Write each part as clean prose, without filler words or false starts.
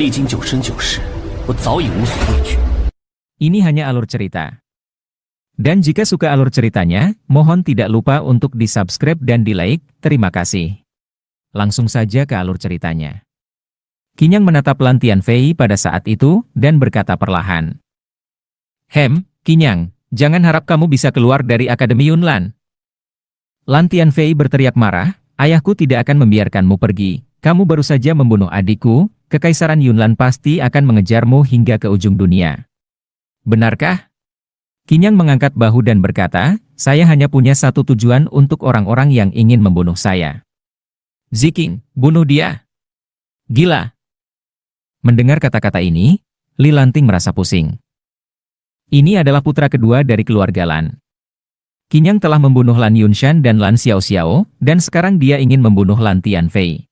历经九生九世，我早已无所畏惧。 Ini hanya alur cerita. Dan jika suka alur ceritanya, mohon tidak lupa untuk di-subscribe dan di-like, terima kasih. Langsung saja ke alur ceritanya. Qinyang menatap Lan Tianfei pada saat itu, dan berkata perlahan. Qinyang, jangan harap kamu bisa keluar dari Akademi Yunlan. Lan Tianfei berteriak marah, ayahku tidak akan membiarkanmu pergi. Kamu baru saja membunuh adikku, Kekaisaran Yunlan pasti akan mengejarmu hingga ke ujung dunia. Benarkah? Qinyang mengangkat bahu dan berkata, saya hanya punya satu tujuan untuk orang-orang yang ingin membunuh saya. Ziking, bunuh dia. Gila. Mendengar kata-kata ini, Li Lanting merasa pusing. Ini adalah putra kedua dari keluarga Lan. Qinyang telah membunuh Lan Yunshan dan Lan Xiaoxiao, dan sekarang dia ingin membunuh Lan Tianfei.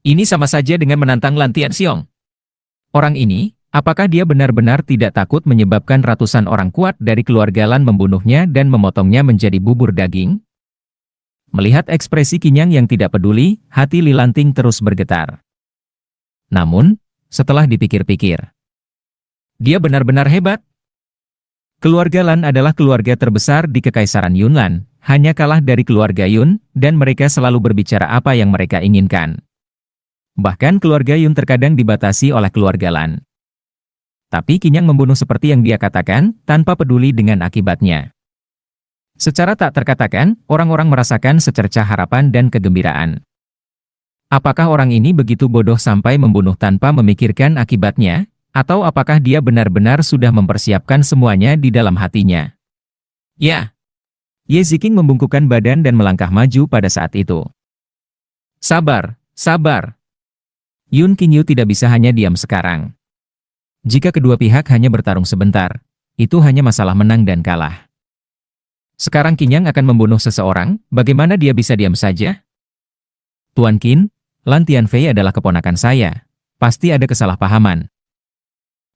Ini sama saja dengan menantang Lan Tianxiong. Orang ini, apakah dia benar-benar tidak takut menyebabkan ratusan orang kuat dari keluarga Lan membunuhnya dan memotongnya menjadi bubur daging? Melihat ekspresi Qinyang yang tidak peduli, hati Li Lanting terus bergetar. Namun, setelah dipikir-pikir, dia benar-benar hebat. Keluarga Lan adalah keluarga terbesar di Kekaisaran Yunlan, hanya kalah dari keluarga Yun, dan mereka selalu berbicara apa yang mereka inginkan. Bahkan keluarga Yun terkadang dibatasi oleh keluarga Lan. Tapi Qinyang membunuh seperti yang dia katakan, tanpa peduli dengan akibatnya. Secara tak terkatakan, orang-orang merasakan secercah harapan dan kegembiraan. Apakah orang ini begitu bodoh sampai membunuh tanpa memikirkan akibatnya? Atau apakah dia benar-benar sudah mempersiapkan semuanya di dalam hatinya? Ya. Ye Ziking membungkukkan badan dan melangkah maju pada saat itu. Sabar, sabar. Yun Qingyu tidak bisa hanya diam sekarang. Jika kedua pihak hanya bertarung sebentar, itu hanya masalah menang dan kalah. Sekarang Qinyang akan membunuh seseorang, bagaimana dia bisa diam saja? Tuan Qin, Lan Tianfei adalah keponakan saya. Pasti ada kesalahpahaman.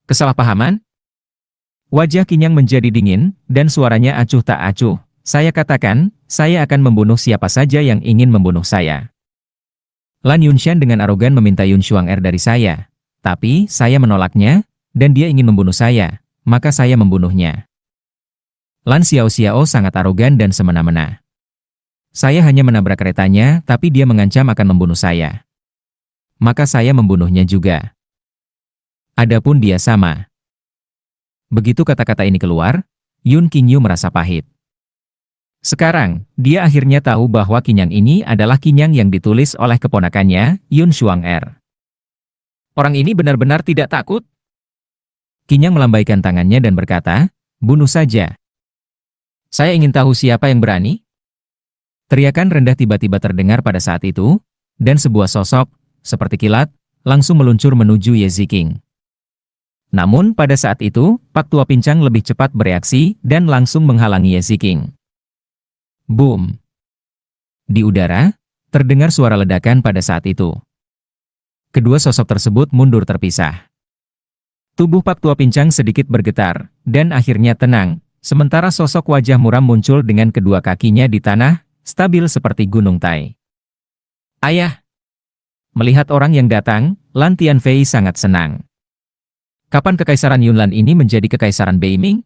Kesalahpahaman? Wajah Qinyang menjadi dingin, dan suaranya acuh tak acuh. Saya katakan, saya akan membunuh siapa saja yang ingin membunuh saya. Lan Yunshan dengan arogan meminta Yun Xuang'er dari saya. Tapi, saya menolaknya, dan dia ingin membunuh saya, maka saya membunuhnya. Lan Xiaoxiao sangat arogan dan semena-mena. Saya hanya menabrak keretanya, tapi dia mengancam akan membunuh saya. Maka saya membunuhnya juga. Adapun dia sama. Begitu kata-kata ini keluar, Yun Qingyu merasa pahit. Sekarang, dia akhirnya tahu bahwa Qinyang ini adalah Qinyang yang ditulis oleh keponakannya, Yun Xuang'er. Orang ini benar-benar tidak takut? Qinyang melambaikan tangannya dan berkata, bunuh saja. Saya ingin tahu siapa yang berani? Teriakan rendah tiba-tiba terdengar pada saat itu, dan sebuah sosok, seperti kilat, langsung meluncur menuju Ye Ziking. Namun pada saat itu, Pak Tua Pincang lebih cepat bereaksi dan langsung menghalangi Ye Ziking. Boom! Di udara, terdengar suara ledakan pada saat itu. Kedua sosok tersebut mundur terpisah. Tubuh Pak Tua Pincang sedikit bergetar, dan akhirnya tenang, sementara sosok wajah muram muncul dengan kedua kakinya di tanah, stabil seperti gunung Tai. Ayah! Melihat orang yang datang, Lan Tianfei sangat senang. Kapan Kekaisaran Yunlan ini menjadi Kekaisaran Beiming?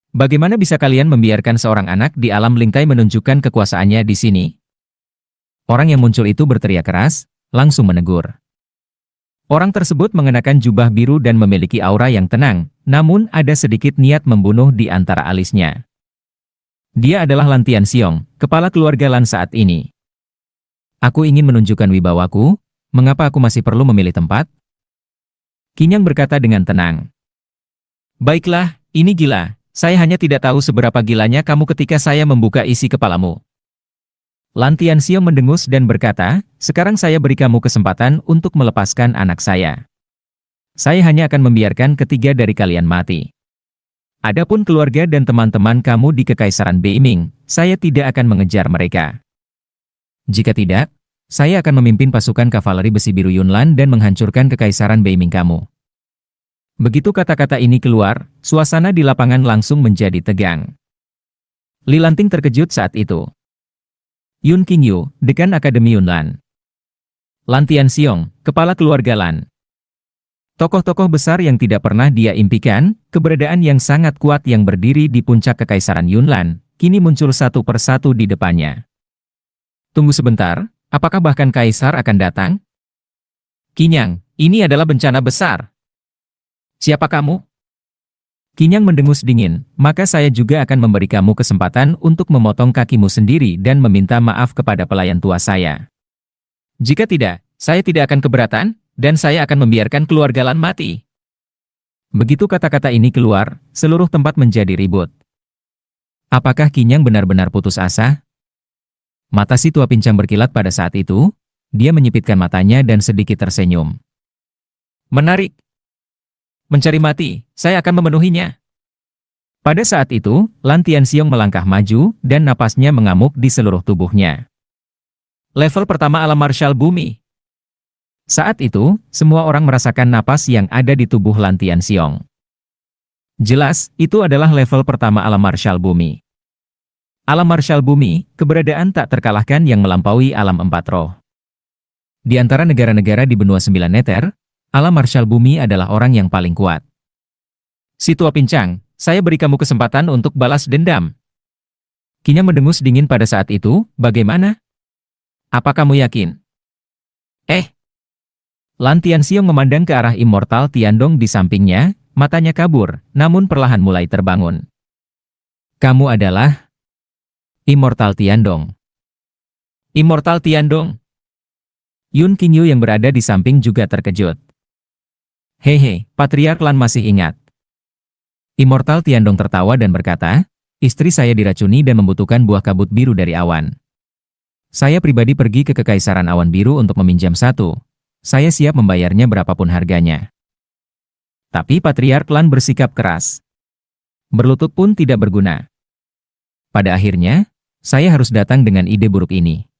Bagaimana bisa kalian membiarkan seorang anak di alam lingkai menunjukkan kekuasaannya di sini? Orang yang muncul itu berteriak keras, langsung menegur. Orang tersebut mengenakan jubah biru dan memiliki aura yang tenang, namun ada sedikit niat membunuh di antara alisnya. Dia adalah Lan Tianxiong, kepala keluarga Lan saat ini. Aku ingin menunjukkan wibawaku, mengapa aku masih perlu memilih tempat? Qinyang berkata dengan tenang. Baiklah, ini gila. Saya hanya tidak tahu seberapa gilanya kamu ketika saya membuka isi kepalamu. Lan Tianxiong mendengus dan berkata, sekarang saya beri kamu kesempatan untuk melepaskan anak saya. Saya hanya akan membiarkan ketiga dari kalian mati. Adapun keluarga dan teman-teman kamu di Kekaisaran Beiming, saya tidak akan mengejar mereka. Jika tidak, saya akan memimpin pasukan kavaleri besi biru Yunlan dan menghancurkan Kekaisaran Beiming kamu. Begitu kata-kata ini keluar, suasana di lapangan langsung menjadi tegang. Li Lanting terkejut saat itu. Yun Qingyu, Dekan Akademi Yunlan. Lan Tianxiong, Kepala Keluarga Lan. Tokoh-tokoh besar yang tidak pernah dia impikan, keberadaan yang sangat kuat yang berdiri di puncak Kekaisaran Yunnan, kini muncul satu persatu di depannya. Tunggu sebentar, apakah bahkan kaisar akan datang? Kinyang, ini adalah bencana besar. Siapa kamu? Kinyang mendengus dingin, maka saya juga akan memberi kamu kesempatan untuk memotong kakimu sendiri dan meminta maaf kepada pelayan tua saya. Jika tidak, saya tidak akan keberatan, dan saya akan membiarkan keluarga Lan mati. Begitu kata-kata ini keluar, seluruh tempat menjadi ribut. Apakah Kinyang benar-benar putus asa? Mata si tua pincang berkilat pada saat itu, dia menyipitkan matanya dan sedikit tersenyum. Menarik. Mencari mati, saya akan memenuhinya. Pada saat itu, Lan Tianxiong melangkah maju, dan napasnya mengamuk di seluruh tubuhnya. Level pertama alam martial bumi. Saat itu, semua orang merasakan napas yang ada di tubuh Lan Tianxiong. Jelas, itu adalah level pertama alam martial bumi. Alam martial bumi, keberadaan tak terkalahkan yang melampaui alam empat roh. Di antara negara-negara di benua 9 neter, alam martial bumi adalah orang yang paling kuat. Si tua pincang, saya beri kamu kesempatan untuk balas dendam. Kinyang mendengus dingin pada saat itu, bagaimana? Apa kamu yakin? Lan Tianxiong memandang ke arah Immortal Tiandong di sampingnya, matanya kabur, namun perlahan mulai terbangun. Kamu adalah Immortal Tiandong. Immortal Tiandong. Yun Qingyu yang berada di samping juga terkejut. Hehe, Patriark Lan masih ingat. Immortal Tiandong tertawa dan berkata, istri saya diracuni dan membutuhkan buah kabut biru dari awan. Saya pribadi pergi ke Kekaisaran Awan Biru untuk meminjam satu. Saya siap membayarnya berapapun harganya. Tapi Patriark Lan bersikap keras. Berlutut pun tidak berguna. Pada akhirnya, saya harus datang dengan ide buruk ini.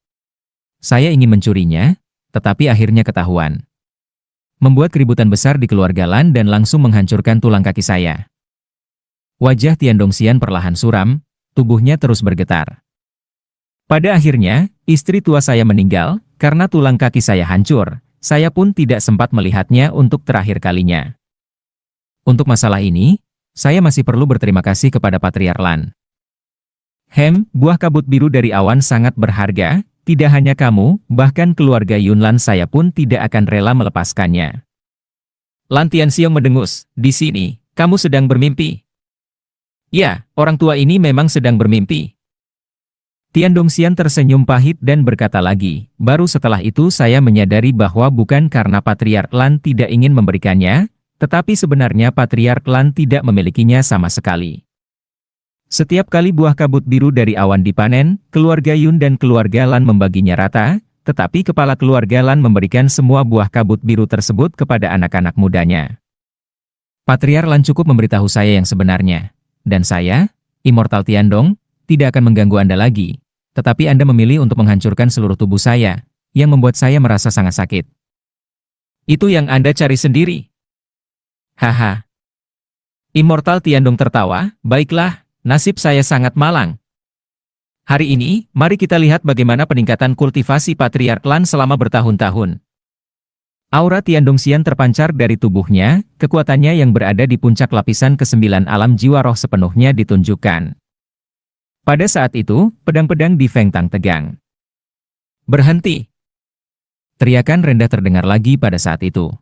Saya ingin mencurinya, tetapi akhirnya ketahuan. Membuat keributan besar di keluarga Lan dan langsung menghancurkan tulang kaki saya. Wajah Tiandong Xian perlahan suram, tubuhnya terus bergetar. Pada akhirnya, istri tua saya meninggal, karena tulang kaki saya hancur. Saya pun tidak sempat melihatnya untuk terakhir kalinya. Untuk masalah ini, saya masih perlu berterima kasih kepada Patriark Lan. Buah kabut biru dari awan sangat berharga, tidak hanya kamu, bahkan keluarga Yunnan saya pun tidak akan rela melepaskannya. Lan Tianxiong mendengus, di sini, kamu sedang bermimpi. Ya, orang tua ini memang sedang bermimpi. Tiandong Xian tersenyum pahit dan berkata lagi, baru setelah itu saya menyadari bahwa bukan karena Patriark Lan tidak ingin memberikannya, tetapi sebenarnya Patriark Lan tidak memilikinya sama sekali. Setiap kali buah kabut biru dari awan dipanen, keluarga Yun dan keluarga Lan membaginya rata, tetapi kepala keluarga Lan memberikan semua buah kabut biru tersebut kepada anak-anak mudanya. Patriark Lan cukup memberitahu saya yang sebenarnya, dan saya, Immortal Tiandong, tidak akan mengganggu Anda lagi, tetapi Anda memilih untuk menghancurkan seluruh tubuh saya, yang membuat saya merasa sangat sakit. Itu yang Anda cari sendiri. Haha. Immortal Tiandong tertawa, baiklah, nasib saya sangat malang. Hari ini, mari kita lihat bagaimana peningkatan kultivasi Patriark Lan selama bertahun-tahun. Aura Tiandong Xian terpancar dari tubuhnya, kekuatannya yang berada di puncak lapisan ke-9 alam jiwa roh sepenuhnya ditunjukkan. Pada saat itu, pedang-pedang di Feng Tang tegang. Berhenti! Teriakan rendah terdengar lagi pada saat itu.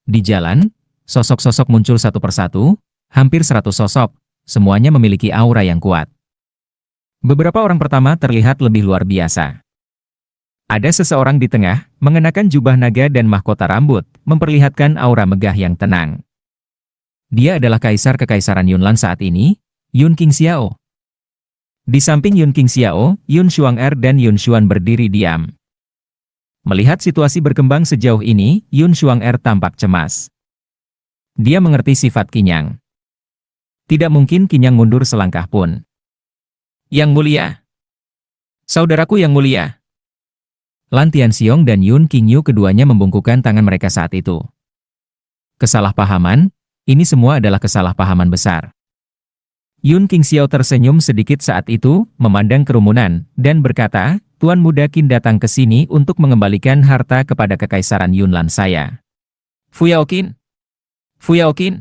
Di jalan, sosok-sosok muncul satu persatu, hampir 100 sosok, semuanya memiliki aura yang kuat. Beberapa orang pertama terlihat lebih luar biasa. Ada seseorang di tengah, mengenakan jubah naga dan mahkota rambut, memperlihatkan aura megah yang tenang. Dia adalah Kaisar Kekaisaran Yunnan saat ini, Yun Qingxiao. Di samping Yun Qingxiao, Yun Xuanger dan Yun Xuan berdiri diam. Melihat situasi berkembang sejauh ini, Yun Xuanger tampak cemas. Dia mengerti sifat Kinyang. Tidak mungkin Kinyang mundur selangkah pun. Yang mulia. Saudaraku yang mulia. Lan Tianxiong dan Yun Qingyu keduanya membungkukkan tangan mereka saat itu. Kesalahpahaman, ini semua adalah kesalahpahaman besar. Yun Qingxiao tersenyum sedikit saat itu, memandang kerumunan, dan berkata, Tuan Muda Qin datang ke sini untuk mengembalikan harta kepada Kekaisaran Yunnan saya. Fu Yaoqin! Fu Yaoqin!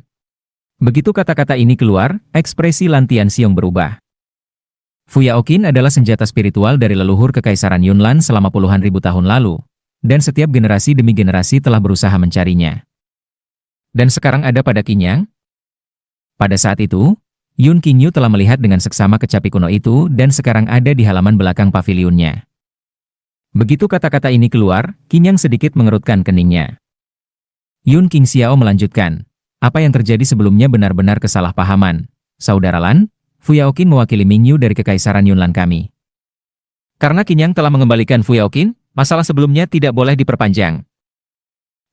Begitu kata-kata ini keluar, ekspresi Lan Tianxiong berubah. Fu Yaoqin adalah senjata spiritual dari leluhur Kekaisaran Yunlan selama puluhan ribu tahun lalu, dan setiap generasi demi generasi telah berusaha mencarinya. Dan sekarang ada pada Qinyang? Pada saat itu, Yun Qingyu telah melihat dengan seksama kecapi kuno itu dan sekarang ada di halaman belakang pavilionnya. Begitu kata-kata ini keluar, Qinyang sedikit mengerutkan keningnya. Yun Qingxiao melanjutkan, apa yang terjadi sebelumnya benar-benar kesalahpahaman. Saudara Lan, Fu Yaoqin mewakili Mingyu dari Kekaisaran Yunlan kami. Karena Qinyang telah mengembalikan Fu Yaoqin, masalah sebelumnya tidak boleh diperpanjang.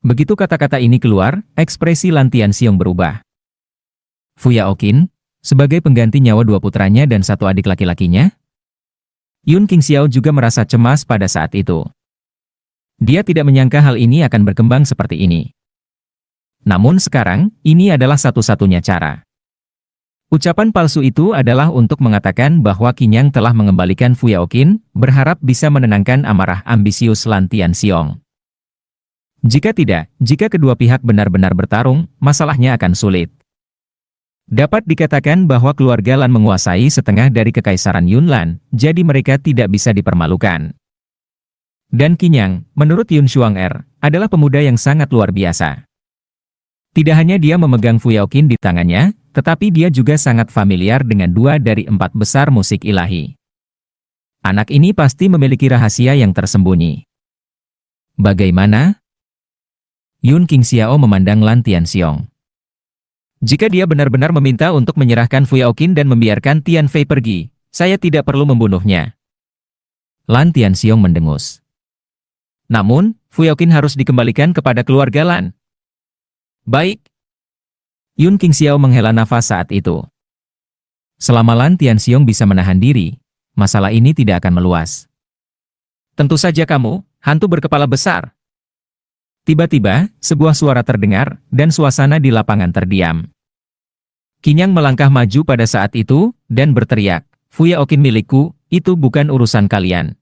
Begitu kata-kata ini keluar, ekspresi Lan Tianxiong berubah. Fu Yaoqin, sebagai pengganti nyawa dua putranya dan satu adik laki-lakinya? Yun Qingxiao juga merasa cemas pada saat itu. Dia tidak menyangka hal ini akan berkembang seperti ini. Namun sekarang, ini adalah satu-satunya cara. Ucapan palsu itu adalah untuk mengatakan bahwa Qinyang telah mengembalikan Fu Yaoqin, berharap bisa menenangkan amarah ambisius Lan Tianxiong. Jika tidak, jika kedua pihak benar-benar bertarung, masalahnya akan sulit. Dapat dikatakan bahwa keluarga Lan menguasai setengah dari Kekaisaran Yunlan, jadi mereka tidak bisa dipermalukan. Dan Qinyang, menurut Yun Xuanger, adalah pemuda yang sangat luar biasa. Tidak hanya dia memegang Fu Yaoqin di tangannya, tetapi dia juga sangat familiar dengan 2 dari 4 besar musik ilahi. Anak ini pasti memiliki rahasia yang tersembunyi. Bagaimana? Yun Qingxiao memandang Lan Tianxiong. Jika dia benar-benar meminta untuk menyerahkan Fu Yaoqin dan membiarkan Tian Fei pergi, saya tidak perlu membunuhnya. Lan Tianxiong mendengus. Namun, Fu Yaoqin harus dikembalikan kepada keluarga Lan. Baik. Yun Qingxiao menghela nafas saat itu. Selama Lan Tianxiong bisa menahan diri, masalah ini tidak akan meluas. Tentu saja kamu, hantu berkepala besar. Tiba-tiba, sebuah suara terdengar, dan suasana di lapangan terdiam. Qinyang melangkah maju pada saat itu, dan berteriak, Fu Yaoqin milikku, itu bukan urusan kalian.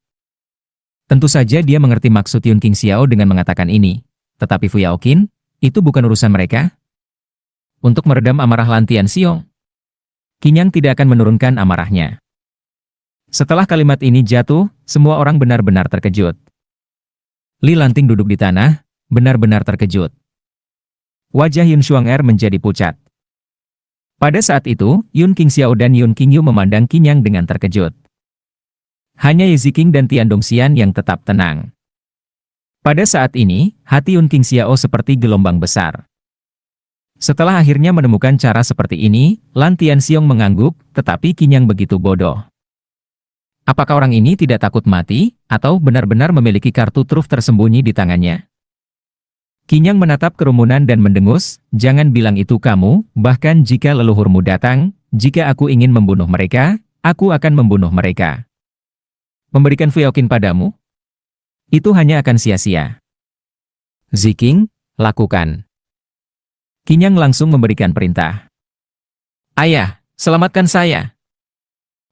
Tentu saja dia mengerti maksud Yun Qingxiao dengan mengatakan ini. Tetapi Fu Yaoqin, itu bukan urusan mereka? Untuk meredam amarah Lan Tianxiong, Qinyang tidak akan menurunkan amarahnya. Setelah kalimat ini jatuh, semua orang benar-benar terkejut. Li Lanting duduk di tanah, benar-benar terkejut. Wajah Yun Xuanger menjadi pucat. Pada saat itu, Yun Qingxiao dan Yun Qingyu memandang Qinyang dengan terkejut. Hanya Ye Ziqing dan Tian Dongxian yang tetap tenang. Pada saat ini, hati Yun Qingxiao seperti gelombang besar. Setelah akhirnya menemukan cara seperti ini, Lan Tianxiong mengangguk, tetapi Qinyang begitu bodoh. Apakah orang ini tidak takut mati, atau benar-benar memiliki kartu truf tersembunyi di tangannya? Qinyang menatap kerumunan dan mendengus, jangan bilang itu kamu, bahkan jika leluhurmu datang, jika aku ingin membunuh mereka, aku akan membunuh mereka. Memberikan Fu Yaoqin padamu? Itu hanya akan sia-sia. Ziqing, lakukan. Qinyang langsung memberikan perintah. Ayah, selamatkan saya.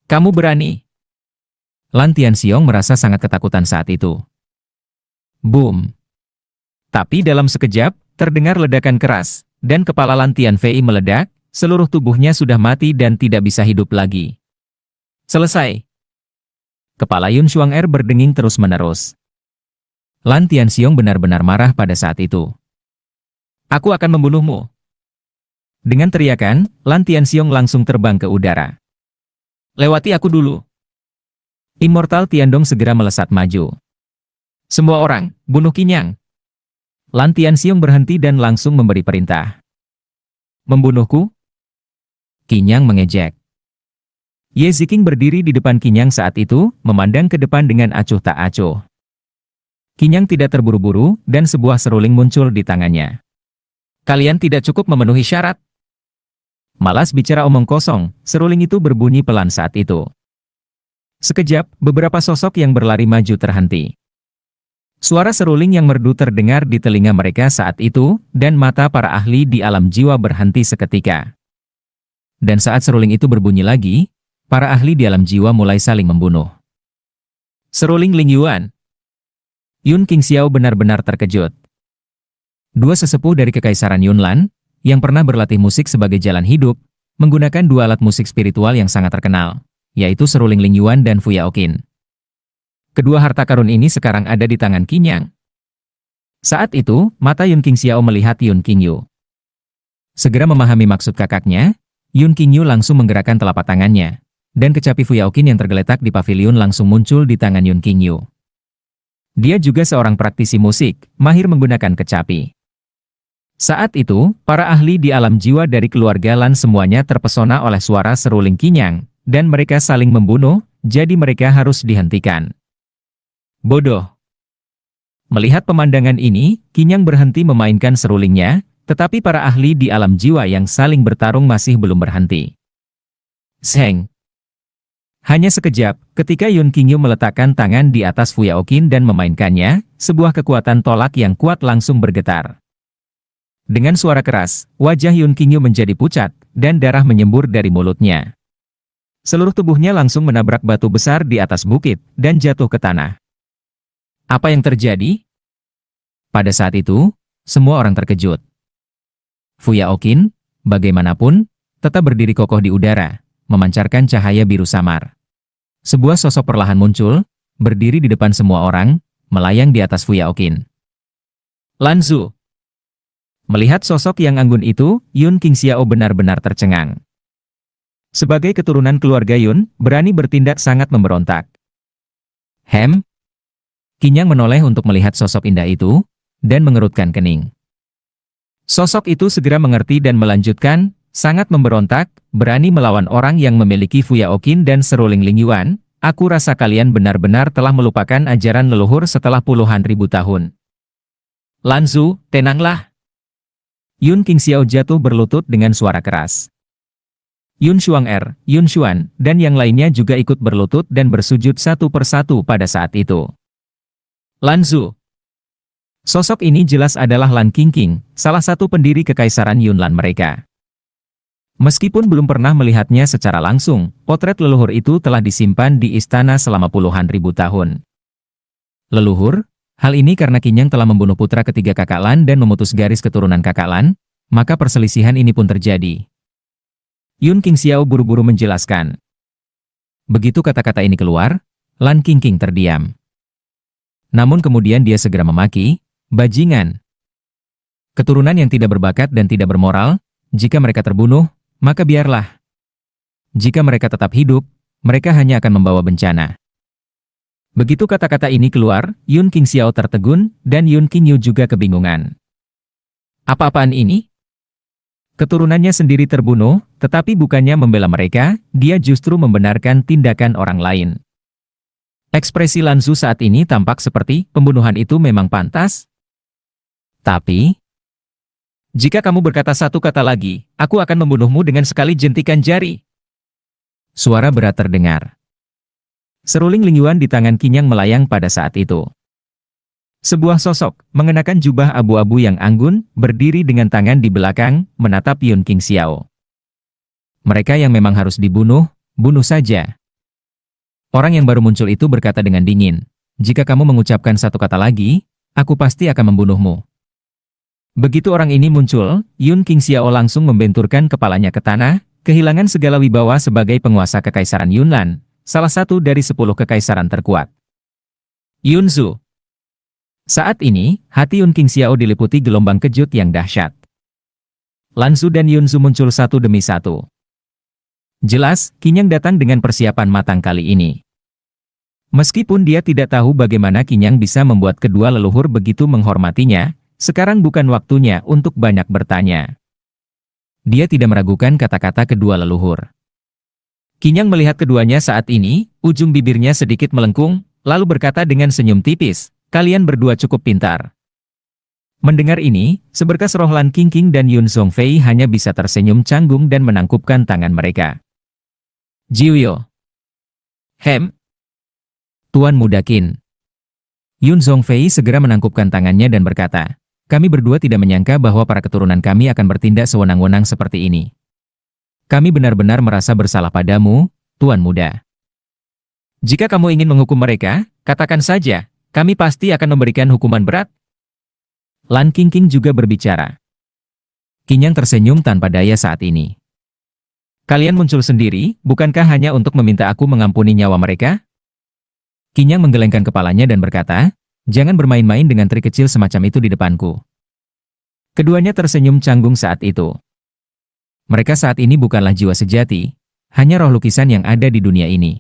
Kamu berani. Lan Tianxiong merasa sangat ketakutan saat itu. Boom. Tapi dalam sekejap, terdengar ledakan keras, dan kepala Lan Tianfei meledak, seluruh tubuhnya sudah mati dan tidak bisa hidup lagi. Selesai. Kepala Yun Xuanger berdenging terus-menerus. Lan Tianxiong benar-benar marah pada saat itu. Aku akan membunuhmu. Dengan teriakan, Lan Tianxiong langsung terbang ke udara. Lewati aku dulu. Immortal Tiandong segera melesat maju. Semua orang, bunuh Qinyang. Lan Tianxiong berhenti dan langsung memberi perintah. Membunuhku? Qinyang mengejek. Ye Ziqing berdiri di depan Qinyang saat itu, memandang ke depan dengan acuh tak acuh. Qinyang tidak terburu-buru, dan sebuah seruling muncul di tangannya. Kalian tidak cukup memenuhi syarat. Malas bicara omong kosong, seruling itu berbunyi pelan saat itu. Sekejap, beberapa sosok yang berlari maju terhenti. Suara seruling yang merdu terdengar di telinga mereka saat itu, dan mata para ahli di alam jiwa berhenti seketika. Dan saat seruling itu berbunyi lagi, para ahli di alam jiwa mulai saling membunuh. Seruling Ling Yuan. Yun Qingxiao benar-benar terkejut. Dua sesepuh dari Kekaisaran Yunnan, yang pernah berlatih musik sebagai jalan hidup, menggunakan dua alat musik spiritual yang sangat terkenal, yaitu seruling Lingyuan dan Fuyaoqin. Kedua harta karun ini sekarang ada di tangan Qinyang. Saat itu, mata Yun Qingxiao melihat Yun Qingyu. Segera memahami maksud kakaknya, Yun Qingyu langsung menggerakkan telapak tangannya, dan kecapi Fuyaoqin yang tergeletak di pavilion langsung muncul di tangan Yun Qingyu. Dia juga seorang praktisi musik, mahir menggunakan kecapi. Saat itu, para ahli di alam jiwa dari keluarga Lan semuanya terpesona oleh suara seruling Qinyang, dan mereka saling membunuh, jadi mereka harus dihentikan. Bodoh. Melihat pemandangan ini, Qinyang berhenti memainkan serulingnya, tetapi para ahli di alam jiwa yang saling bertarung masih belum berhenti. Seng. Hanya sekejap, ketika Yun Qingyu meletakkan tangan di atas Fuyaoqin dan memainkannya, sebuah kekuatan tolak yang kuat langsung bergetar. Dengan suara keras, wajah Yun Qingyu menjadi pucat, dan darah menyembur dari mulutnya. Seluruh tubuhnya langsung menabrak batu besar di atas bukit, dan jatuh ke tanah. Apa yang terjadi? Pada saat itu, semua orang terkejut. Fuyaoqin, bagaimanapun, tetap berdiri kokoh di udara, memancarkan cahaya biru samar. Sebuah sosok perlahan muncul, berdiri di depan semua orang, melayang di atas Fuyaoqin. Lan Zu. Melihat sosok yang anggun itu, Yun Qingxiao benar-benar tercengang. Sebagai keturunan keluarga Yun, berani bertindak sangat memberontak. Qinyang menoleh untuk melihat sosok indah itu, dan mengerutkan kening. Sosok itu segera mengerti dan melanjutkan, sangat memberontak, berani melawan orang yang memiliki Fuyaoqin dan seruling Lingyuan. Aku rasa kalian benar-benar telah melupakan ajaran leluhur setelah puluhan ribu tahun. Lan Zu, tenanglah. Yun Qingxiao jatuh berlutut dengan suara keras. Yun Xuanger, Yun Xuan, dan yang lainnya juga ikut berlutut dan bersujud satu persatu pada saat itu. Lan Zu. Sosok ini jelas adalah Lan Qingqing, salah satu pendiri Kekaisaran Yunnan mereka. Meskipun belum pernah melihatnya secara langsung, potret leluhur itu telah disimpan di istana selama puluhan ribu tahun. Leluhur? Hal ini karena Qinyang telah membunuh putra ketiga kakak Lan dan memutus garis keturunan kakak Lan, maka perselisihan ini pun terjadi. Yun Qingxiao buru-buru menjelaskan. Begitu kata-kata ini keluar, Lan Qingqing terdiam. Namun kemudian dia segera memaki, bajingan. Keturunan yang tidak berbakat dan tidak bermoral, jika mereka terbunuh, maka biarlah. Jika mereka tetap hidup, mereka hanya akan membawa bencana. Begitu kata-kata ini keluar, Yun Qingxiao tertegun, dan Yun Qingyu juga kebingungan. Apa-apaan ini? Keturunannya sendiri terbunuh, tetapi bukannya membela mereka, dia justru membenarkan tindakan orang lain. Ekspresi Lan Zu saat ini tampak seperti, pembunuhan itu memang pantas. Tapi, jika kamu berkata satu kata lagi, aku akan membunuhmu dengan sekali jentikan jari. Suara berat terdengar. Seruling Lingyuan di tangan Qinyang melayang pada saat itu. Sebuah sosok, mengenakan jubah abu-abu yang anggun, berdiri dengan tangan di belakang, menatap Yun Qingxiao. Mereka yang memang harus dibunuh, bunuh saja. Orang yang baru muncul itu berkata dengan dingin, jika kamu mengucapkan satu kata lagi, aku pasti akan membunuhmu. Begitu orang ini muncul, Yun Qingxiao langsung membenturkan kepalanya ke tanah, kehilangan segala wibawa sebagai penguasa Kekaisaran Yunnan. Salah satu dari 10 kekaisaran terkuat. Yun Zu. Saat ini, hati Yun Qingxiao diliputi gelombang kejut yang dahsyat. Lan Zu dan Yun Zu muncul satu demi satu. Jelas, Qinyang datang dengan persiapan matang kali ini. Meskipun dia tidak tahu bagaimana Qinyang bisa membuat kedua leluhur begitu menghormatinya, sekarang bukan waktunya untuk banyak bertanya. Dia tidak meragukan kata-kata kedua leluhur. Qinyang melihat keduanya saat ini, ujung bibirnya sedikit melengkung, lalu berkata dengan senyum tipis, kalian berdua cukup pintar. Mendengar ini, seberkas roh Lan Qingqing dan Yun Zhongfei hanya bisa tersenyum canggung dan menangkupkan tangan mereka. Jiuyo. Tuan Muda Qin. Yun Zhongfei segera menangkupkan tangannya dan berkata, kami berdua tidak menyangka bahwa para keturunan kami akan bertindak sewenang-wenang seperti ini. Kami benar-benar merasa bersalah padamu, Tuan Muda. Jika kamu ingin menghukum mereka, katakan saja, kami pasti akan memberikan hukuman berat. Lan Qingqing juga berbicara. Qinyang tersenyum tanpa daya saat ini. Kalian muncul sendiri, bukankah hanya untuk meminta aku mengampuni nyawa mereka? Qinyang menggelengkan kepalanya dan berkata, jangan bermain-main dengan trik kecil semacam itu di depanku. Keduanya tersenyum canggung saat itu. Mereka saat ini bukanlah jiwa sejati, hanya roh lukisan yang ada di dunia ini.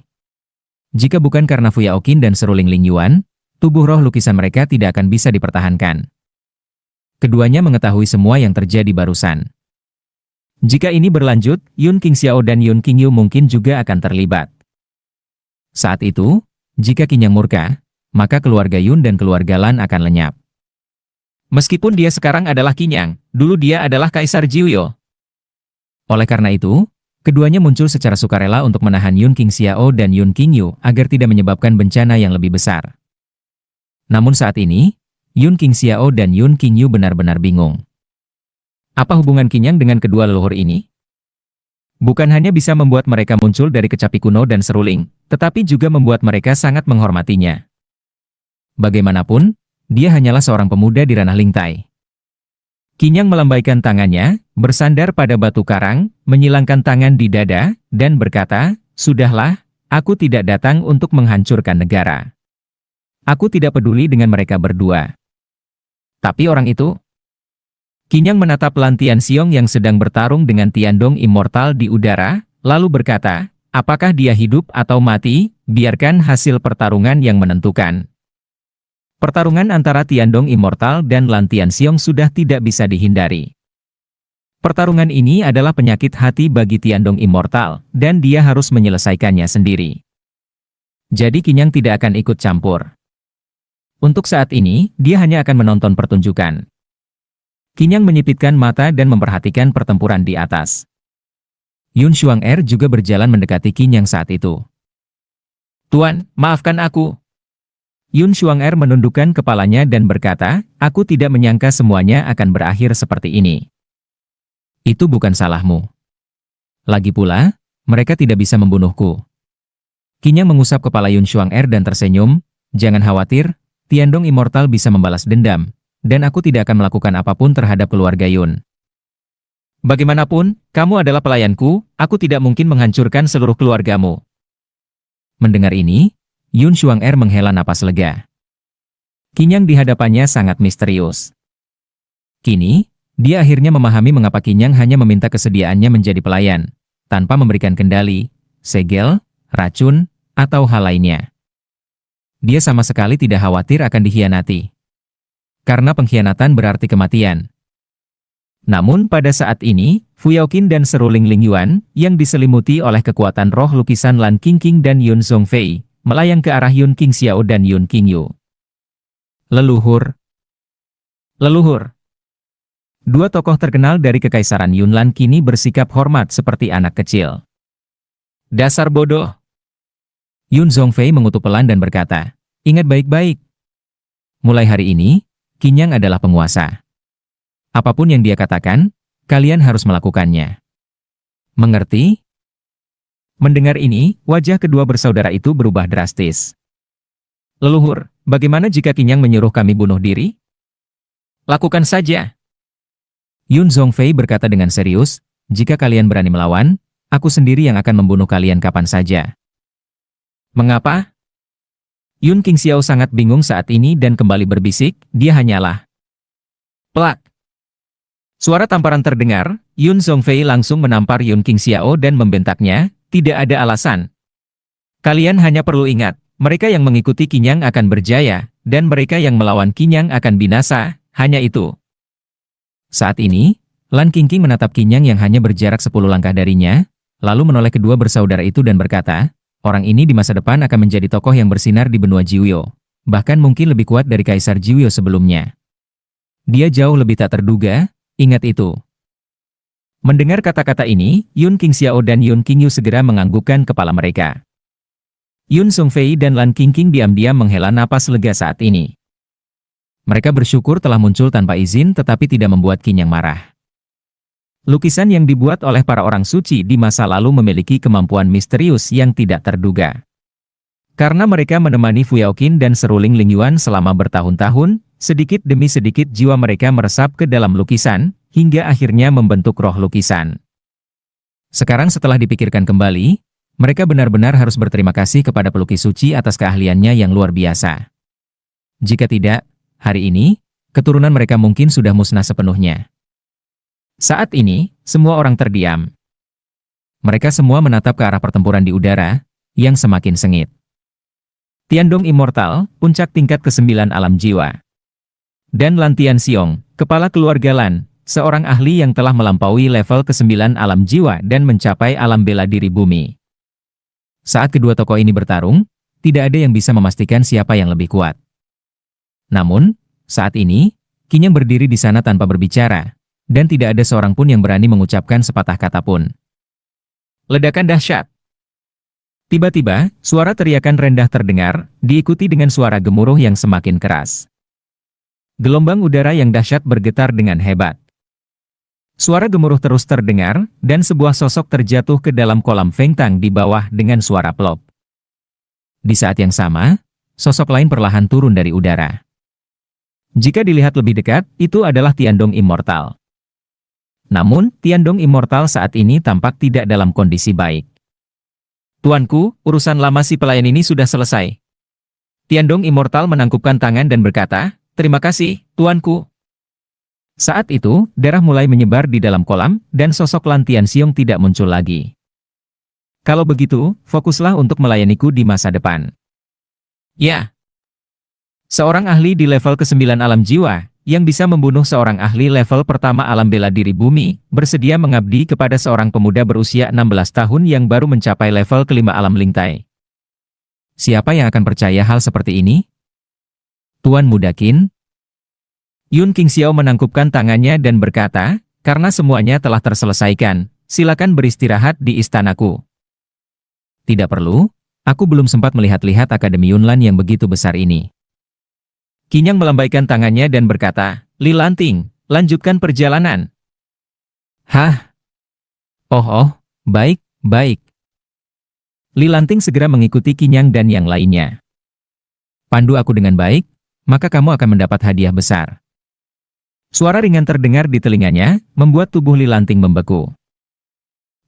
Jika bukan karena Fu Yaoqin dan seruling Ling Yuan, tubuh roh lukisan mereka tidak akan bisa dipertahankan. Keduanya mengetahui semua yang terjadi barusan. Jika ini berlanjut, Yun Qingxiao dan Yun Qingyu mungkin juga akan terlibat. Saat itu, jika Qinyang murka, maka keluarga Yun dan keluarga Lan akan lenyap. Meskipun dia sekarang adalah Qinyang, dulu dia adalah Kaisar Jiuyo. Oleh karena itu, keduanya muncul secara sukarela untuk menahan Yun Qingxiao dan Yun Qingyu agar tidak menyebabkan bencana yang lebih besar. Namun saat ini, Yun Qingxiao dan Yun Qingyu benar-benar bingung. Apa hubungan Qinyang dengan kedua leluhur ini? Bukan hanya bisa membuat mereka muncul dari kecapi kuno dan seruling, tetapi juga membuat mereka sangat menghormatinya. Bagaimanapun, dia hanyalah seorang pemuda di ranah Lingtai. Qinyang melambaikan tangannya, bersandar pada batu karang, menyilangkan tangan di dada, dan berkata, sudahlah, aku tidak datang untuk menghancurkan negara. Aku tidak peduli dengan mereka berdua. Tapi orang itu? Qinyang menatap Lan Tianxiong yang sedang bertarung dengan Tiandong Immortal di udara, lalu berkata, apakah dia hidup atau mati, biarkan hasil pertarungan yang menentukan. Pertarungan antara Tiandong Immortal dan Lan Tianxiong sudah tidak bisa dihindari. Pertarungan ini adalah penyakit hati bagi Tiandong Immortal, dan dia harus menyelesaikannya sendiri. Jadi Qinyang tidak akan ikut campur. Untuk saat ini, dia hanya akan menonton pertunjukan. Qinyang menyipitkan mata dan memperhatikan pertempuran di atas. Yun Xuanger juga berjalan mendekati Qinyang saat itu. Tuan, maafkan aku. Yun Xuanger menundukkan kepalanya dan berkata, aku tidak menyangka semuanya akan berakhir seperti ini. Itu bukan salahmu. Lagi pula, mereka tidak bisa membunuhku. Qinyang mengusap kepala Yun Xuanger dan tersenyum, jangan khawatir, Tiandong Immortal bisa membalas dendam, dan aku tidak akan melakukan apapun terhadap keluarga Yun. Bagaimanapun, kamu adalah pelayanku, aku tidak mungkin menghancurkan seluruh keluargamu. Mendengar ini, Yun Xuanger menghela napas lega. Qinyang di hadapannya sangat misterius. Kini, dia akhirnya memahami mengapa Qinyang hanya meminta kesediaannya menjadi pelayan, tanpa memberikan kendali, segel, racun, atau hal lainnya. Dia sama sekali tidak khawatir akan dikhianati. Karena pengkhianatan berarti kematian. Namun pada saat ini, Fu Yaoqin dan seruling Ling Yuan, yang diselimuti oleh kekuatan roh lukisan Lan Qingqing dan Yun Zhongfei, melayang ke arah Yun Qingxiao dan Yun Qingyu. Leluhur. Leluhur. Dua tokoh terkenal dari Kekaisaran Yunlan kini bersikap hormat seperti anak kecil. Dasar bodoh. Yun Zhongfei mengutuk pelan dan berkata, ingat baik-baik. Mulai hari ini, Qinyang adalah penguasa. Apapun yang dia katakan, kalian harus melakukannya. Mengerti? Mendengar ini, wajah kedua bersaudara itu berubah drastis. Leluhur, bagaimana jika Qinyang menyuruh kami bunuh diri? Lakukan saja. Yun Zhongfei berkata dengan serius, jika kalian berani melawan, aku sendiri yang akan membunuh kalian kapan saja. Mengapa? Yun Qingxiao sangat bingung saat ini dan kembali berbisik, dia hanyalah. Plak. Suara tamparan terdengar, Yun Zhongfei langsung menampar Yun Qingxiao dan membentaknya, tidak ada alasan. Kalian hanya perlu ingat, mereka yang mengikuti Qinyang akan berjaya, dan mereka yang melawan Qinyang akan binasa, hanya itu. Saat ini, Lan Qingqing menatap Qinyang yang hanya berjarak 10 langkah darinya, lalu menoleh kedua bersaudara itu dan berkata, orang ini di masa depan akan menjadi tokoh yang bersinar di benua Jiuyo, bahkan mungkin lebih kuat dari Kaisar Jiuyo sebelumnya. Dia jauh lebih tak terduga, ingat itu. Mendengar kata-kata ini, Yun Qingxiao dan Yun Qingyu segera menganggukkan kepala mereka. Yun Zhongfei dan Lan Qingqing diam-diam menghela napas lega saat ini. Mereka bersyukur telah muncul tanpa izin tetapi tidak membuat Qinyang marah. Lukisan yang dibuat oleh para orang suci di masa lalu memiliki kemampuan misterius yang tidak terduga. Karena mereka menemani Fu Yaoqin dan seruling Ling Yuan selama bertahun-tahun, sedikit demi sedikit jiwa mereka meresap ke dalam lukisan, hingga akhirnya membentuk roh lukisan. Sekarang setelah dipikirkan kembali, mereka benar-benar harus berterima kasih kepada pelukis suci atas keahliannya yang luar biasa. Jika tidak, hari ini, keturunan mereka mungkin sudah musnah sepenuhnya. Saat ini, semua orang terdiam. Mereka semua menatap ke arah pertempuran di udara, yang semakin sengit. Tiandong Immortal, puncak tingkat ke-9 alam jiwa. Dan Lan Tianxiong, kepala keluarga Lan, seorang ahli yang telah melampaui level ke-9 alam jiwa dan mencapai alam bela diri bumi. Saat kedua tokoh ini bertarung, tidak ada yang bisa memastikan siapa yang lebih kuat. Namun, saat ini, Qin Yang berdiri di sana tanpa berbicara, dan tidak ada seorang pun yang berani mengucapkan sepatah kata pun. Ledakan dahsyat. Tiba-tiba, suara teriakan rendah terdengar, diikuti dengan suara gemuruh yang semakin keras. Gelombang udara yang dahsyat bergetar dengan hebat. Suara gemuruh terus terdengar, dan sebuah sosok terjatuh ke dalam kolam Feng Tang di bawah dengan suara plop. Di saat yang sama, sosok lain perlahan turun dari udara. Jika dilihat lebih dekat, itu adalah Tiandong Immortal. Namun, Tiandong Immortal saat ini tampak tidak dalam kondisi baik. Tuanku, urusan lama si pelayan ini sudah selesai. Tiandong Immortal menangkupkan tangan dan berkata, "Terima kasih, tuanku." Saat itu, darah mulai menyebar di dalam kolam, dan sosok Lan Tianxiong tidak muncul lagi. Kalau begitu, fokuslah untuk melayaniku di masa depan. Ya. Seorang ahli di level ke-9 alam jiwa, yang bisa membunuh seorang ahli level pertama alam bela diri bumi, bersedia mengabdi kepada seorang pemuda berusia 16 tahun yang baru mencapai level ke-5 alam lingtai. Siapa yang akan percaya hal seperti ini? Tuan Muda Qin? Yun Qingxiao menangkupkan tangannya dan berkata, "Karena semuanya telah terselesaikan, silakan beristirahat di istanaku." Tidak perlu, aku belum sempat melihat-lihat Akademi Yunlan yang begitu besar ini. Qin Yang melambaikan tangannya dan berkata, "Li Lanting, lanjutkan perjalanan." Hah? Oh, baik, baik. Li Lanting segera mengikuti Qin Yang dan yang lainnya. "Pandu aku dengan baik, maka kamu akan mendapat hadiah besar." Suara ringan terdengar di telinganya, membuat tubuh Li Lanting membeku.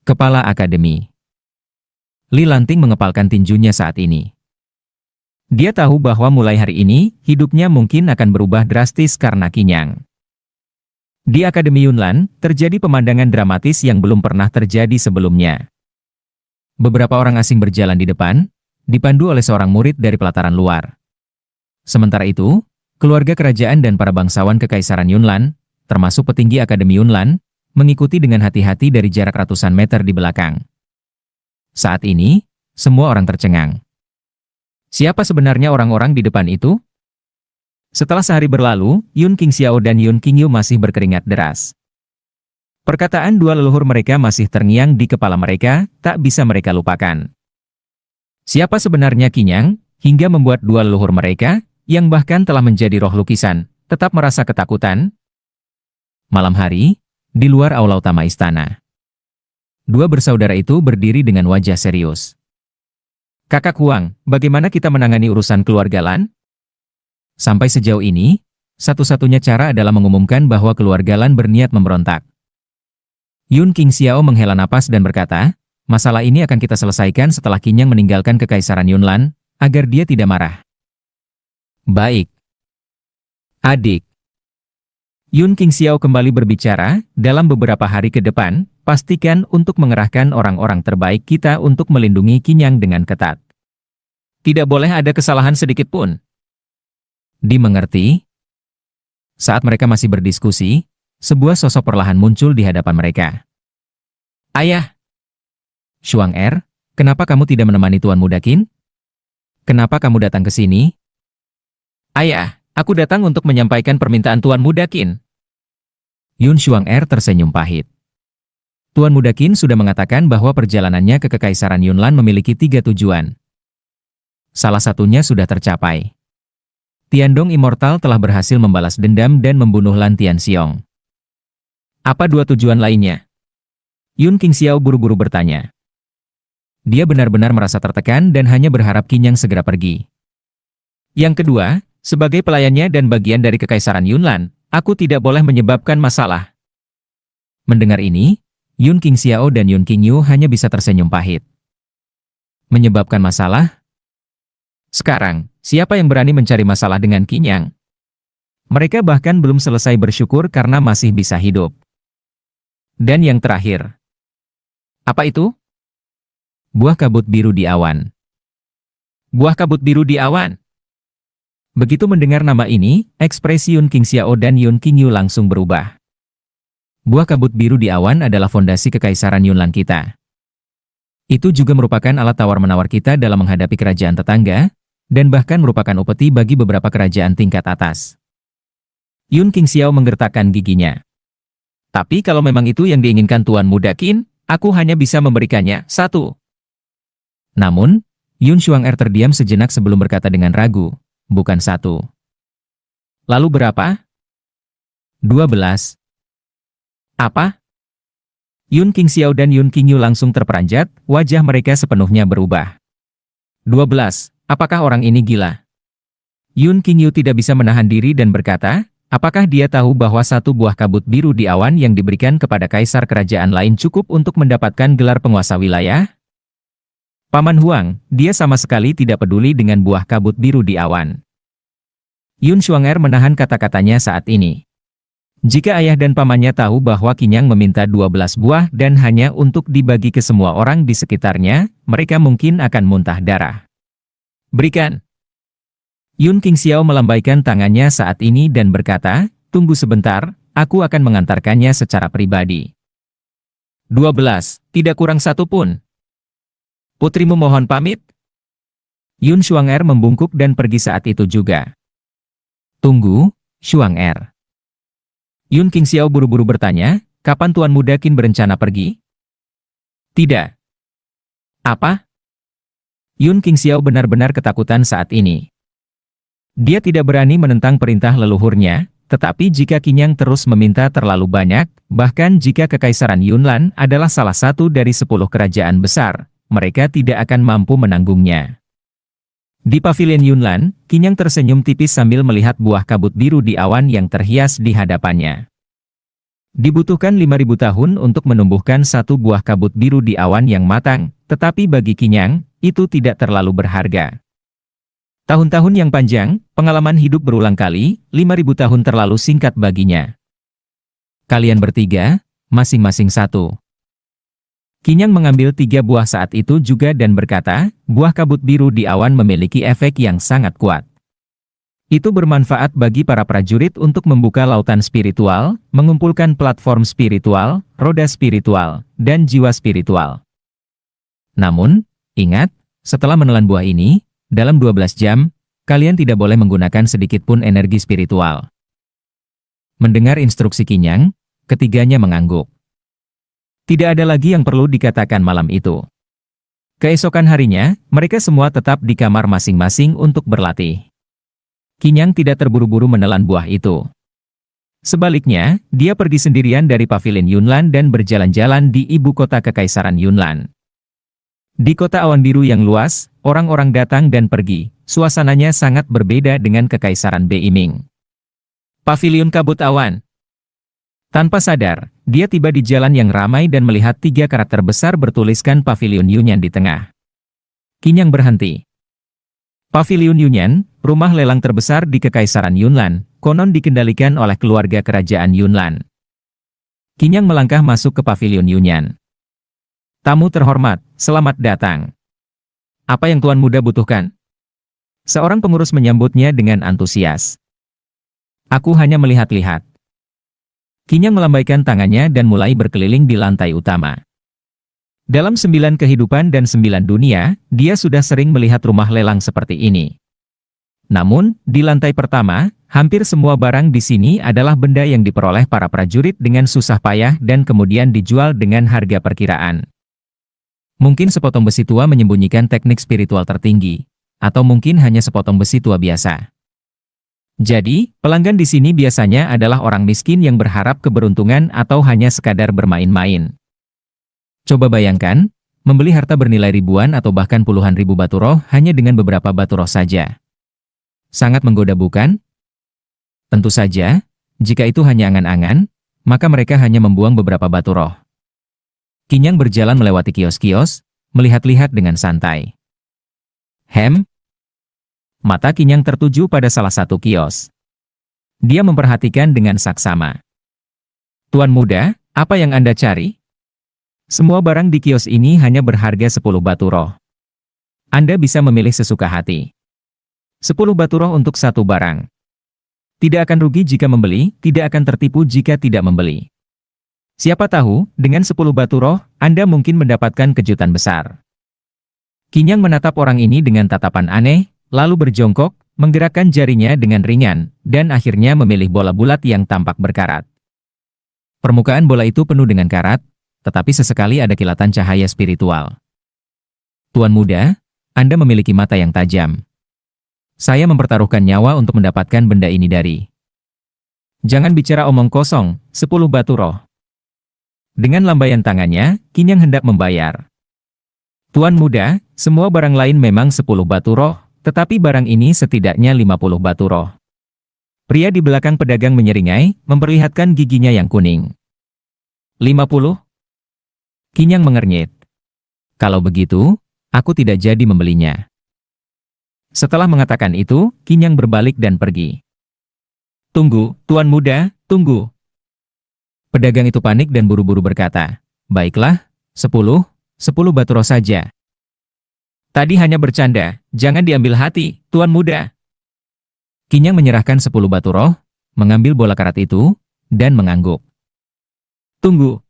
Kepala Akademi. Li Lanting mengepalkan tinjunya saat ini. Dia tahu bahwa mulai hari ini, hidupnya mungkin akan berubah drastis karena Qin Yang. Di Akademi Yunlan, terjadi pemandangan dramatis yang belum pernah terjadi sebelumnya. Beberapa orang asing berjalan di depan, dipandu oleh seorang murid dari pelataran luar. Sementara itu, keluarga kerajaan dan para bangsawan Kekaisaran Yunlan, termasuk petinggi Akademi Yunlan, mengikuti dengan hati-hati dari jarak ratusan meter di belakang. Saat ini, semua orang tercengang. Siapa sebenarnya orang-orang di depan itu? Setelah sehari berlalu, Yun Qingxiao dan Yun Qingyu masih berkeringat deras. Perkataan dua leluhur mereka masih terngiang di kepala mereka, tak bisa mereka lupakan. Siapa sebenarnya Qin Yang, hingga membuat dua leluhur mereka, yang bahkan telah menjadi roh lukisan, tetap merasa ketakutan? Malam hari, di luar aula utama istana. Dua bersaudara itu berdiri dengan wajah serius. "Kakak Huang, bagaimana kita menangani urusan keluarga Lan?" Sampai sejauh ini, satu-satunya cara adalah mengumumkan bahwa keluarga Lan berniat memberontak. Yun Qingxiao menghela napas dan berkata, "Masalah ini akan kita selesaikan setelah Qin Yang meninggalkan Kekaisaran Yunlan, agar dia tidak marah." "Baik. Adik." Yun Qingxiao kembali berbicara, "Dalam beberapa hari ke depan, pastikan untuk mengerahkan orang-orang terbaik kita untuk melindungi Qin Yang dengan ketat. Tidak boleh ada kesalahan sedikit pun." "Dimengerti?" Saat mereka masih berdiskusi, sebuah sosok perlahan muncul di hadapan mereka. "Ayah!" "Shuang Er, kenapa kamu tidak menemani Tuan Muda Qin? Kenapa kamu datang ke sini?" "Ayah, aku datang untuk menyampaikan permintaan Tuan Muda Qin." Yun Shuang Er tersenyum pahit. Tuan Muda Qin sudah mengatakan bahwa perjalanannya ke Kekaisaran Yunlan memiliki 3 tujuan. Salah satunya sudah tercapai. Tiandong Immortal telah berhasil membalas dendam dan membunuh Lan Tianxiong. Apa 2 tujuan lainnya? Yun Qingxiao buru-buru bertanya. Dia benar-benar merasa tertekan dan hanya berharap Qin Yang segera pergi. Yang kedua, Sebagai pelayannya dan bagian dari Kekaisaran Yunnan, aku tidak boleh menyebabkan masalah. Mendengar ini, Yun Qingxiao dan Yun Qingyu hanya bisa tersenyum pahit. Menyebabkan masalah? Sekarang, siapa yang berani mencari masalah dengan Qinyang? Mereka bahkan belum selesai bersyukur karena masih bisa hidup. Dan yang terakhir. Apa itu? Buah kabut biru di awan. Buah kabut biru di awan. Begitu mendengar nama ini, ekspresi Yun Qingxiao dan Yun Qingyu langsung berubah. Buah kabut biru di awan adalah fondasi Kekaisaran Yunnan kita. Itu juga merupakan alat tawar-menawar kita dalam menghadapi kerajaan tetangga, dan bahkan merupakan upeti bagi beberapa kerajaan tingkat atas. Yun Qingxiao menggertakkan giginya. Tapi kalau memang itu yang diinginkan Tuan Muda Qin, aku hanya bisa memberikannya 1. Namun, Yun Xuanger terdiam sejenak sebelum berkata dengan ragu. Bukan 1. Lalu berapa? 12. Apa? Yun Qingxiao dan Yun Qingyu langsung terperanjat, wajah mereka sepenuhnya berubah. 12. Apakah orang ini gila? Yun Qingyu tidak bisa menahan diri dan berkata, apakah dia tahu bahwa 1 buah kabut biru di awan yang diberikan kepada kaisar kerajaan lain cukup untuk mendapatkan gelar penguasa wilayah? Paman Huang, dia sama sekali tidak peduli dengan buah kabut biru di awan. Yun Xuanger menahan kata-katanya saat ini. Jika ayah dan pamannya tahu bahwa Qinyang meminta 12 buah dan hanya untuk dibagi ke semua orang di sekitarnya, mereka mungkin akan muntah darah. Berikan. Yun Qingxiao melambaikan tangannya saat ini dan berkata, tunggu sebentar, aku akan mengantarkannya secara pribadi. 12, tidak kurang 1 pun. Putrimu mohon pamit? Yun Xuanger membungkuk dan pergi saat itu juga. Tunggu, Xuanger. Yun Qingxiao buru-buru bertanya, kapan Tuan Muda Qin berencana pergi? Tidak. Apa? Yun Qingxiao benar-benar ketakutan saat ini. Dia tidak berani menentang perintah leluhurnya, tetapi jika Qinyang terus meminta terlalu banyak, bahkan jika Kekaisaran Yunnan adalah salah satu dari 10 kerajaan besar, mereka tidak akan mampu menanggungnya. Di pavilion Yunnan, Qinyang tersenyum tipis sambil melihat buah kabut biru di awan yang terhias di hadapannya. Dibutuhkan 5.000 tahun untuk menumbuhkan 1 buah kabut biru di awan yang matang, tetapi bagi Qinyang, itu tidak terlalu berharga. Tahun-tahun yang panjang, pengalaman hidup berulang kali, 5.000 tahun terlalu singkat baginya. Kalian bertiga, masing-masing 1. Qinyang mengambil 3 buah saat itu juga dan berkata, buah kabut biru di awan memiliki efek yang sangat kuat. Itu bermanfaat bagi para prajurit untuk membuka lautan spiritual, mengumpulkan platform spiritual, roda spiritual, dan jiwa spiritual. Namun, ingat, setelah menelan buah ini, dalam 12 jam, kalian tidak boleh menggunakan sedikit pun energi spiritual. Mendengar instruksi Qinyang, ketiganya mengangguk. Tidak ada lagi yang perlu dikatakan malam itu. Keesokan harinya, mereka semua tetap di kamar masing-masing untuk berlatih. Qinyang tidak terburu-buru menelan buah itu. Sebaliknya, dia pergi sendirian dari pavilion Yunnan dan berjalan-jalan di ibu kota Kekaisaran Yunnan. Di kota awan biru yang luas, orang-orang datang dan pergi, suasananya sangat berbeda dengan Kekaisaran Beiming. Pavilion kabut awan. Tanpa sadar, dia tiba di jalan yang ramai dan melihat 3 karakter besar bertuliskan Pavilion Yunnan di tengah. Qinyang berhenti. Pavilion Yunnan, rumah lelang terbesar di Kekaisaran Yunnan, konon dikendalikan oleh keluarga kerajaan Yunnan. Qinyang melangkah masuk ke Pavilion Yunnan. Tamu terhormat, selamat datang. Apa yang Tuan Muda butuhkan? Seorang pengurus menyambutnya dengan antusias. Aku hanya melihat-lihat. Qinyang melambaikan tangannya dan mulai berkeliling di lantai utama. Dalam 9 kehidupan dan 9 dunia, dia sudah sering melihat rumah lelang seperti ini. Namun, di lantai pertama, hampir semua barang di sini adalah benda yang diperoleh para prajurit dengan susah payah dan kemudian dijual dengan harga perkiraan. Mungkin sepotong besi tua menyembunyikan teknik spiritual tertinggi, atau mungkin hanya sepotong besi tua biasa. Jadi, pelanggan di sini biasanya adalah orang miskin yang berharap keberuntungan atau hanya sekadar bermain-main. Coba bayangkan, membeli harta bernilai ribuan atau bahkan puluhan ribu batu roh hanya dengan beberapa batu roh saja. Sangat menggoda bukan? Tentu saja, jika itu hanya angan-angan, maka mereka hanya membuang beberapa batu roh. Kinyang berjalan melewati kios-kios, melihat-lihat dengan santai. Mata Kinyang tertuju pada salah satu kios. Dia memperhatikan dengan saksama. Tuan muda, apa yang Anda cari? Semua barang di kios ini hanya berharga 10 batu roh. Anda bisa memilih sesuka hati. 10 batu roh untuk satu barang. Tidak akan rugi jika membeli, tidak akan tertipu jika tidak membeli. Siapa tahu, dengan 10 batu roh, Anda mungkin mendapatkan kejutan besar. Kinyang menatap orang ini dengan tatapan aneh, lalu berjongkok, menggerakkan jarinya dengan ringan, dan akhirnya memilih bola bulat yang tampak berkarat. Permukaan bola itu penuh dengan karat, tetapi sesekali ada kilatan cahaya spiritual. Tuan muda, Anda memiliki mata yang tajam. Saya mempertaruhkan nyawa untuk mendapatkan benda ini dari. Jangan bicara omong kosong, 10 batu roh. Dengan lambaian tangannya, Kinyang hendak membayar. Tuan muda, semua barang lain memang 10 batu roh, tetapi barang ini setidaknya 50 batu roh. Pria di belakang pedagang menyeringai, memperlihatkan giginya yang kuning. 50? Kinyang mengernyit. Kalau begitu, aku tidak jadi membelinya. Setelah mengatakan itu, Kinyang berbalik dan pergi. Tunggu, Tuan muda, tunggu. Pedagang itu panik dan buru-buru berkata, baiklah, 10 batu roh saja. Tadi hanya bercanda, jangan diambil hati, Tuan muda. Kinyang menyerahkan 10 batu roh, mengambil bola karat itu, dan mengangguk. Tunggu.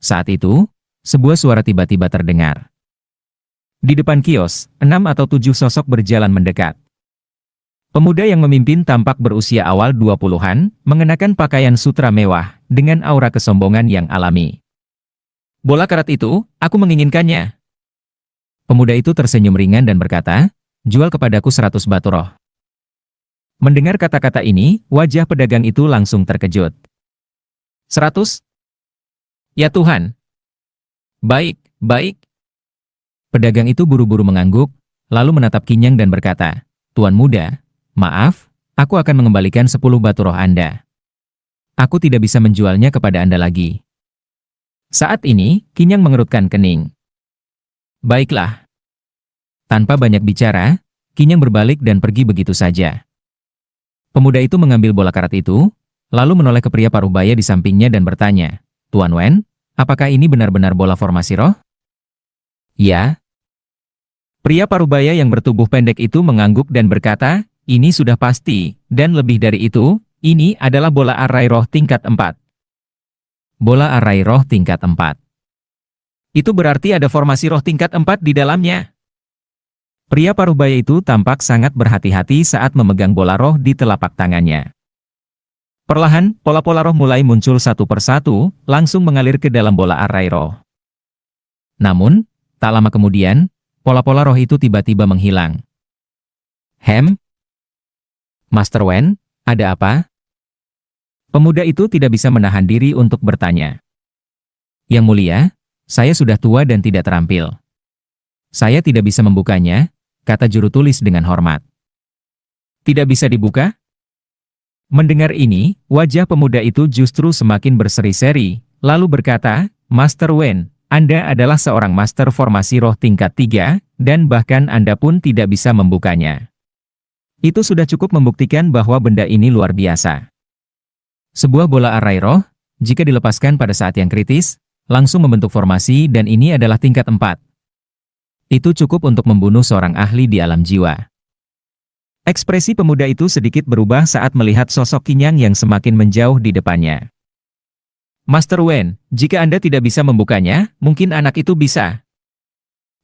Saat itu, sebuah suara tiba-tiba terdengar. Di depan kios, 6 atau 7 sosok berjalan mendekat. Pemuda yang memimpin tampak berusia awal 20-an, mengenakan pakaian sutra mewah, dengan aura kesombongan yang alami. Bola karat itu, aku menginginkannya. Pemuda itu tersenyum ringan dan berkata, jual kepadaku 100 batu roh. Mendengar kata-kata ini, wajah pedagang itu langsung terkejut. 100? Ya Tuhan. Baik, baik. Pedagang itu buru-buru mengangguk, lalu menatap Kinyang dan berkata, Tuan muda, maaf, aku akan mengembalikan 10 batu roh Anda. Aku tidak bisa menjualnya kepada Anda lagi. Saat ini, Kinyang mengerutkan kening. Baiklah. Tanpa banyak bicara, Kinyang berbalik dan pergi begitu saja. Pemuda itu mengambil bola karat itu, lalu menoleh ke pria parubaya di sampingnya dan bertanya, Tuan Wen, apakah ini benar-benar bola formasi roh? Ya. Pria parubaya yang bertubuh pendek itu mengangguk dan berkata, ini sudah pasti, dan lebih dari itu, ini adalah bola arai roh tingkat 4. Bola arai roh tingkat 4. Itu berarti ada formasi roh tingkat 4 di dalamnya. Pria parubaya itu tampak sangat berhati-hati saat memegang bola roh di telapak tangannya. Perlahan, pola-pola roh mulai muncul satu persatu, langsung mengalir ke dalam bola arai roh. Namun, tak lama kemudian, pola-pola roh itu tiba-tiba menghilang. Master Wen, ada apa? Pemuda itu tidak bisa menahan diri untuk bertanya. Yang mulia, saya sudah tua dan tidak terampil. Saya tidak bisa membukanya, kata juru tulis dengan hormat. Tidak bisa dibuka? Mendengar ini, wajah pemuda itu justru semakin berseri-seri, lalu berkata, Master Wen, Anda adalah seorang master formasi roh tingkat 3, dan bahkan Anda pun tidak bisa membukanya. Itu sudah cukup membuktikan bahwa benda ini luar biasa. Sebuah bola arai roh, jika dilepaskan pada saat yang kritis, langsung membentuk formasi dan ini adalah tingkat 4. Itu cukup untuk membunuh seorang ahli di alam jiwa. Ekspresi pemuda itu sedikit berubah saat melihat sosok Kinyang yang semakin menjauh di depannya. Master Wen, jika Anda tidak bisa membukanya, mungkin anak itu bisa.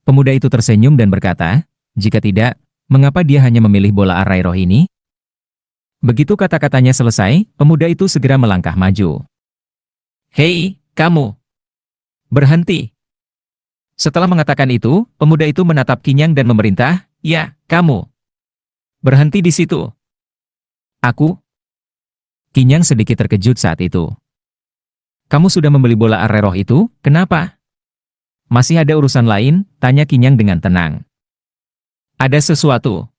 Pemuda itu tersenyum dan berkata, jika tidak, mengapa dia hanya memilih bola arai roh ini? Begitu kata-katanya selesai, pemuda itu segera melangkah maju. Hei, kamu! Berhenti! Setelah mengatakan itu, pemuda itu menatap Kinyang dan memerintah, ya, kamu. Berhenti di situ. Aku? Kinyang sedikit terkejut saat itu. Kamu sudah membeli bola arai roh itu, kenapa? Masih ada urusan lain, tanya Kinyang dengan tenang. Ada sesuatu.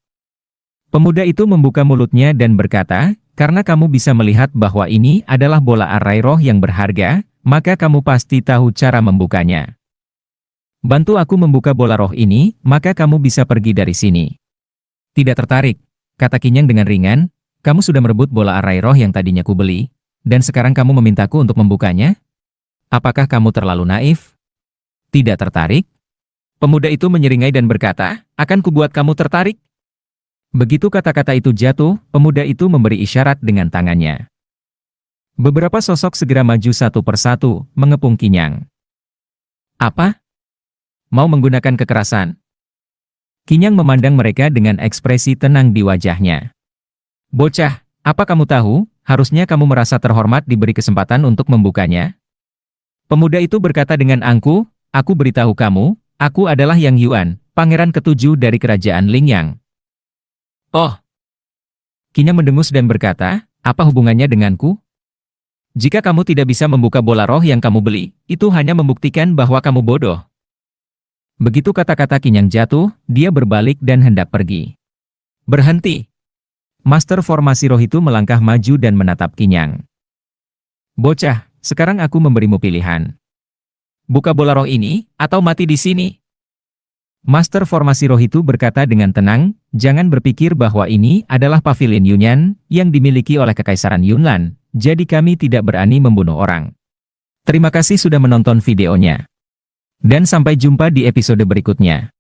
Pemuda itu membuka mulutnya dan berkata, karena kamu bisa melihat bahwa ini adalah bola arai roh yang berharga, maka kamu pasti tahu cara membukanya. Bantu aku membuka bola roh ini, maka kamu bisa pergi dari sini. Tidak tertarik, kata Kinyang dengan ringan, kamu sudah merebut bola arai roh yang tadinya kubeli, dan sekarang kamu memintaku untuk membukanya? Apakah kamu terlalu naif? Tidak tertarik? Pemuda itu menyeringai dan berkata, akan kubuat kamu tertarik. Begitu kata-kata itu jatuh, pemuda itu memberi isyarat dengan tangannya. Beberapa sosok segera maju satu persatu, mengepung Kinyang. Apa? Mau menggunakan kekerasan? Kinyang memandang mereka dengan ekspresi tenang di wajahnya. Bocah, apa kamu tahu, harusnya kamu merasa terhormat diberi kesempatan untuk membukanya? Pemuda itu berkata dengan angkuh, aku beritahu kamu, aku adalah Yang Yuan, pangeran ketujuh dari kerajaan Lingyang. Oh! Kinyang mendengus dan berkata, apa hubungannya denganku? Jika kamu tidak bisa membuka bola roh yang kamu beli, itu hanya membuktikan bahwa kamu bodoh. Begitu kata-kata Kinyang jatuh, dia berbalik dan hendak pergi. Berhenti! Master formasi roh itu melangkah maju dan menatap Kinyang. Bocah, sekarang aku memberimu pilihan. Buka bola roh ini, atau mati di sini. Master formasi roh itu berkata dengan tenang, jangan berpikir bahwa ini adalah pavilion Yunyan yang dimiliki oleh Kekaisaran Yunlan, jadi kami tidak berani membunuh orang. Terima kasih sudah menonton videonya. Dan sampai jumpa di episode berikutnya.